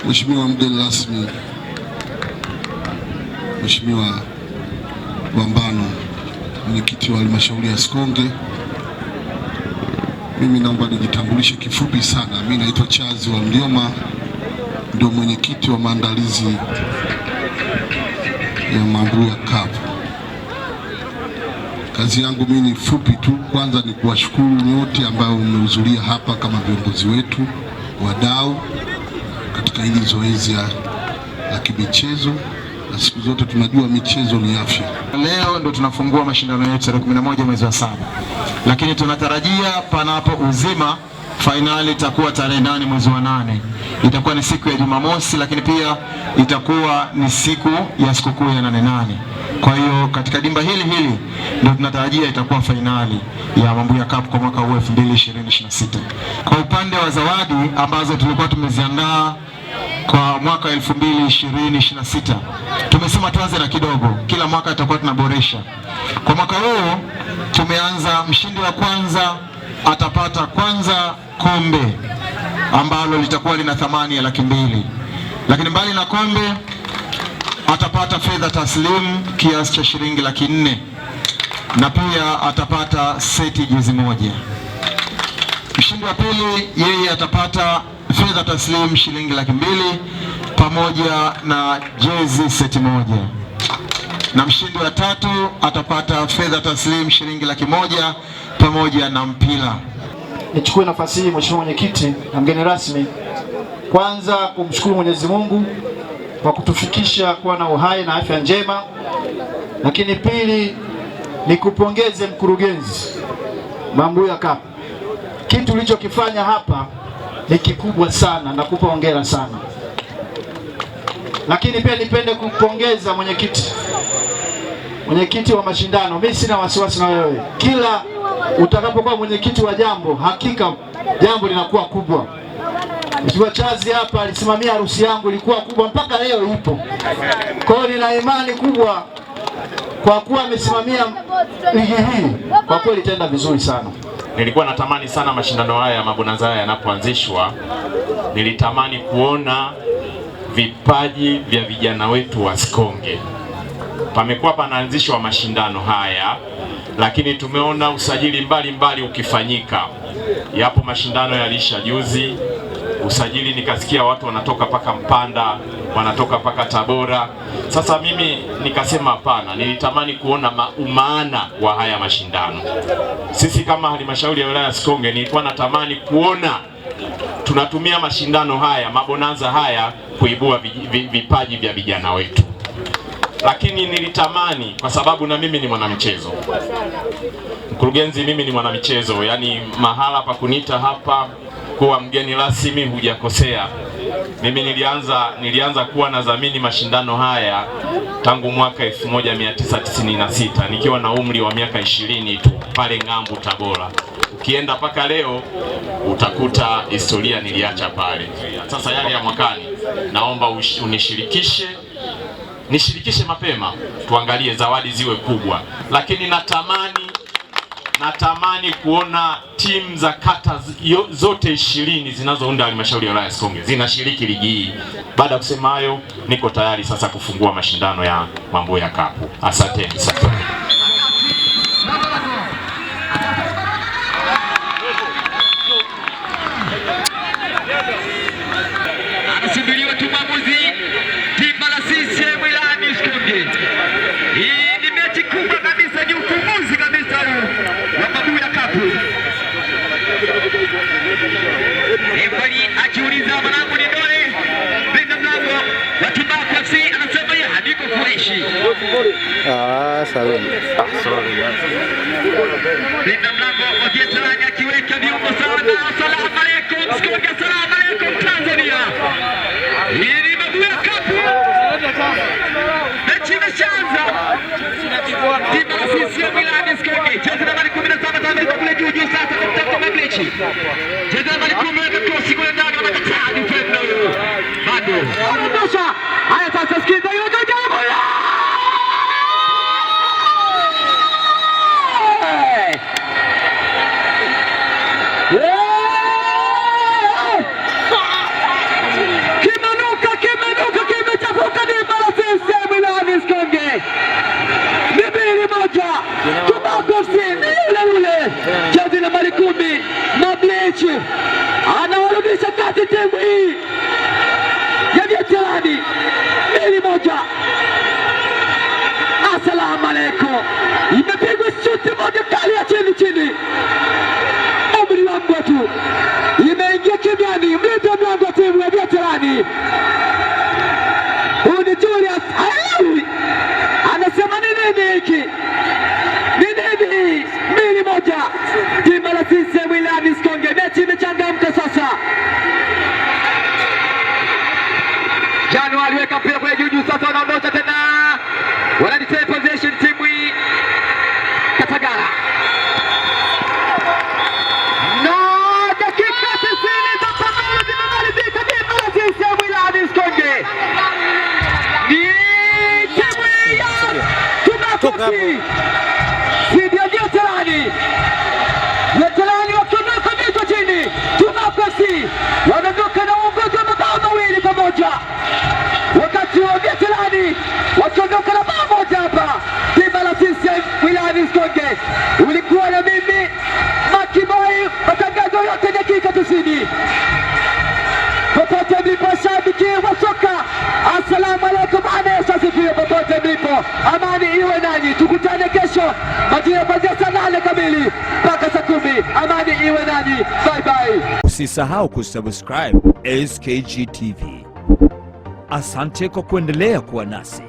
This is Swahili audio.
Mheshimiwa mgeni rasmi, Mheshimiwa Wambano, mwenyekiti wa halmashauri ya Sikonge, mimi naomba nijitambulishe kifupi sana. Mimi naitwa Charles wa Mlioma, ndio mwenyekiti wa maandalizi ya Mambuya Cup. Kazi yangu mimi ni fupi tu. Kwanza ni kuwashukuru nyote ambao mmehudhuria hapa kama viongozi wetu, wadau katika hili zoezi la kimichezo, na siku zote tunajua michezo ni afya. Leo ndo tunafungua mashindano yetu tarehe 11 mwezi wa 7. Lakini tunatarajia panapo uzima finali itakuwa tarehe 8 mwezi wa 8. Itakuwa ni siku ya Jumamosi, lakini pia itakuwa ni siku ya sikukuu ya 8/8. Kwa hiyo katika dimba hili ndio tunatarajia itakuwa finali ya Mambuya Cup kwa mwaka huu 2026. Kwa upande wa zawadi ambazo tulikuwa tumeziandaa kwa mwaka 2026, tumesema tuanze na kidogo, kila mwaka tutakuwa tunaboresha. Kwa mwaka huu tumeanza, mshindi wa kwanza atapata kwanza kombe ambalo litakuwa lina thamani ya Laki2. Lakini mbali na kombe atapata fedha taslimu kiasi cha shilingi Laki4, na pia atapata seti jezi moja. Mshindi wa pili yeye atapata fedha taslimu shilingi Laki2 pamoja na jezi seti moja, na mshindi wa tatu atapata fedha taslimu shilingi Laki1 pamoja na mpira. Nichukue nafasi hii Mheshimiwa Mwenyekiti na mgeni rasmi, kwanza kumshukuru Mwenyezi Mungu kwa kutufikisha kuwa na uhai na afya njema, lakini pili ni kupongeze mkurugenzi Mambuya Cup. Kitu ulichokifanya hapa ni kikubwa sana, nakupa hongera sana. Lakini pia nipende kupongeza mwenyekiti wa mashindano. Mimi sina wasiwasi na wewe, kila utakapokuwa mwenyekiti wa jambo, hakika jambo linakuwa kubwa. Mheshimiwa Chazi hapa alisimamia harusi yangu, ilikuwa kubwa mpaka leo ipo. Kwa hiyo nina imani kubwa kwa kuwa amesimamia ligi hii, kwa kweli itaenda vizuri sana. Nilikuwa natamani sana mashindano haya ya mabonanza haya yanapoanzishwa, nilitamani kuona vipaji vya vijana wetu wa Sikonge. Pamekuwa panaanzishwa mashindano haya, lakini tumeona usajili mbalimbali ukifanyika. Yapo mashindano yalisha juzi, usajili nikasikia watu wanatoka paka Mpanda, wanatoka paka Tabora. Sasa mimi nikasema hapana, nilitamani kuona umaana wa haya mashindano. Sisi kama halmashauri ya wilaya ya Sikonge nilikuwa natamani kuona tunatumia mashindano haya, mabonanza haya kuibua vipaji vya vijana wetu. Lakini nilitamani, kwa sababu na mimi ni mwanamichezo, mkurugenzi, mimi ni mwanamichezo, yani mahala pa kunita hapa kuwa mgeni rasmi hujakosea. Mimi nilianza kuwa nadhamini mashindano haya tangu mwaka 1996 nikiwa na umri wa miaka 20 tu pale Ng'ambu Tabora. Ukienda paka leo utakuta historia niliacha pale. Sasa yale ya mwakani naomba unishirikishe, nishirikishe mapema, tuangalie zawadi ziwe kubwa. Lakini natamani kuona timu za kata zote 20 zinazounda halmashauri ya wilaya ya Sikonge zinashiriki ligi hii. Baada ya kusema hayo, niko tayari sasa kufungua mashindano ya Mambuya Cup. Asanteni sana. Anasubiriwa tu maamuzi, timba la CCM wilaya ya Sikonge. Hii ni mechi kubwa kabisa, ni ufunguzi kabisa wa Mambuya Cup. Refari akiuliza mlango ni dole, Benda mlango wa Tubaku FC anasema yeye hadiko freshi. Sorry. Benda mlango wa Vietrani akiweka viungo sawa. Asalamu alaykum Sikonge, asalamu alaykum Tanzania. Hii ni Mambuya Cup. Mechi imeshaanza. Timba la CCM wilaya ya Sikonge. Cheza nambari 17 Tameka kule juu sasa kumtafuta Mablichi. Cheza nambari 10 weka cross kule ndani na katani defender huyo. Bado. Anatosha. Haya sasa sikiza hiyo goal. Kimanuka inaivisha kati timu hii ya veterani 2-1. Asalamu alaikum, imepigwa shuti moja kali ya chini, umri wa mbotu imeingia kimiani, mlinda mlango wa timu ya veterani huyu ni Julius Hayawi, anasema ni nini hiki, ni nini? 2-1 timu la CCM Wilani Sikonge. Mechi imechangamka sasa. Janu aliweka mpira kule juu, sasa wanaondosha tena, wanaditain possession timu hii Katagara. Na dakika 90 za pambano zimemalizika, timu la CCM Wilani Sikonge ni timu ya Tumakofi dhidi ya veterani. Veterani wakiondoka vichwa chini, Tumakofi wanaondoka na uongozi wa mabao 2-1, wakati wa veterani wakiondoka na bao moja hapa. Timu la CCM Wilani Sikonge, ulikuwa na mimi Makiboi, matangazo yote dakika 90. Popote mlipo shabiki wa soka, assalamu alaikum, anayesasifiwe popote mlipo, amani iwe nanyi. Tukutane kesho majira kuanzia saa 8 kamili mpaka saa 10. Amani iwe nanyi, bye bye. Usisahau kusubscribe SKG TV. Asante kwa kuendelea kuwa nasi.